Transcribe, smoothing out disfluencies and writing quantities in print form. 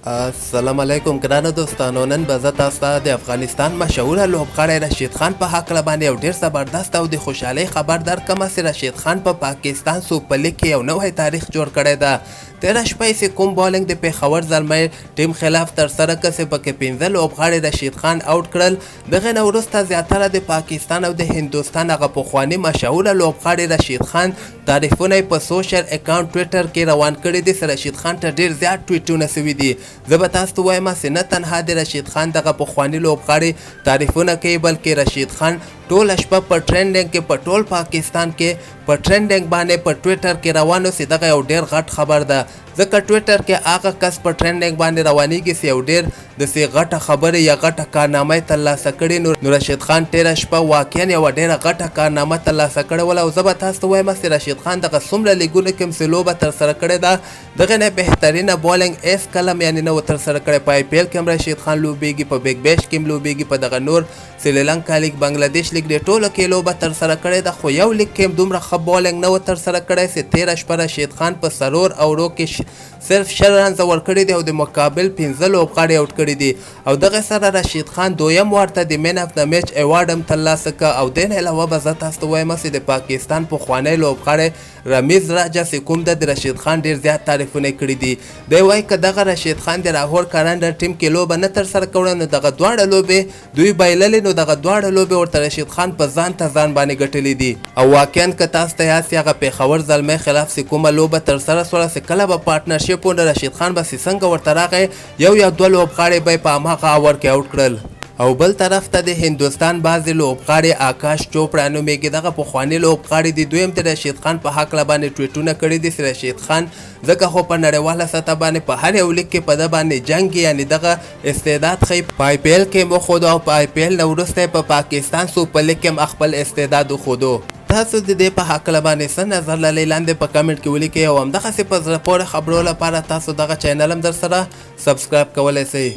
السلام علیکم ګرانو دوستانو، نن به زه تاسو ته د افغانستان مشهوره لوبغاړی رشید خان په هکله باندې یو ډېر زبردست او د خوشحالۍ خبر درکړم چې رشید خان په پاکستان سوپر لیګ کې یو نوی تاریخ جوړ کړی ده. تېره شپه یې کوم بالنګ د پېښور زلمی ټیم خلاف ترسره کړ چې پکې 15 لوبغاړي رشید خان آوټ کړل. دغې نه وروسته زیاتره د پاکستان او د هندوستان هغه پخواني مشهوره لوبغاړي رشید خان تعریفونه یې په سوشل اکاونټ ټویټر کې روان کړي دي چې رشید خان ته ډېر زیات ټویټونه سوي دي. زه به تاسو ته وایم چې نه تنها د رشید خان دغه پخواني لوبغاړي تعریفونه کوي، بلکې رشید خان ټوله شپه په ټرینډینګ کې په ټول پاکستان کې په ټرینډینګ باندې په ټویټر کې روان و چې دغه یو ډېر غټ خبر ده. ځکه ټویټر کې هغه کس په ټرینډینګ باندې روانېږي چې یو ډېر داسې غټه خبرې یا غټه کارنامه یې ترلاسه کړې. نو رشید خان تېره شپه واقعا یوه ډېره غټه کارنامه ترلاسه کړې وله، او زه به تاسو ته وایم چې رشید خان دغه څومره لیګونو کې هم چې لوبه ترسره کړې ده، دغې نه بهترینه بالنګ هېڅ کله هم یعنې نه و ترسره کړې. په آی پی ایل کې هم رشید خان لوبېږي، په بیګ بیش کې هم لوبېږي، په دغه نور سریلانکا لیګ، بنګلادیش لیګ، د ټولو کې لوبه ترسره کړې ده، خو یو لیګ کې هم دومره ښه بالنګ نه و ترسره کړی چې تېره شپه رشید خان په څلور اوورو کې صرف 6 رنزه ورکړي دي او د مقابل 15 لوبغاړي آوټ کړي دي. او دغه سره رشید خان دویم وار ته د مین اف د میچ ایوارډ هم ترلاسه کړه. او دې نه علاوه به زه تاسو ته وایم چې د پاکستان پخوانی لوبغاړی رمیز راجا چې کوم ده د رشید خان ډېر زیات تعریفونه یې کړي دي. دی وایي که دغه رشید خان د لاهور کرنډر ټیم کې لوبه نه ترسره کوله نو دغه دواړه لوبې دوی بایللې، نو دغه دواړه لوبې ورته رشید خان په ځان ته ځان باندې ګټلې دي. او واقعا که تاسو ته یاد سي هغه پېښور زلمی خلاف چې کومه لوبه ترسره سوله چې کله به پارټنرشیپونه رشید خان به څنګه ورته راغی، یو یا دوه لوبغاړي به یې په هماغه اور کې آوټ کړل. او بل طرف ته د هندوستان بعضې لوبغاړي آکاش چوپړا نومېږي، دغه پخواني لوبغاړي دي، دوی هم د رشید خان په هکله باندې ټویټونه کړي دي چې رشید خان ځکه خو په نړیواله سطح باندې په هر یو لیګ کې په ده باندې جنګ یعنې دغه استعداد ښیي. په آی پی ایل کې یې وښودو او په آی پی ایل نه وروسته په پاکستان سوپر لیګ کې هم خپل استعداد وښودو. تاسو د دې په هکله باندې څه نظر لرئ لاندې په کمنټ کې ولیکئ، او همدغسې په زړه پورې خبرو لپاره تاسو دغه چینل هم در سره سبسکرایب کولی شئ.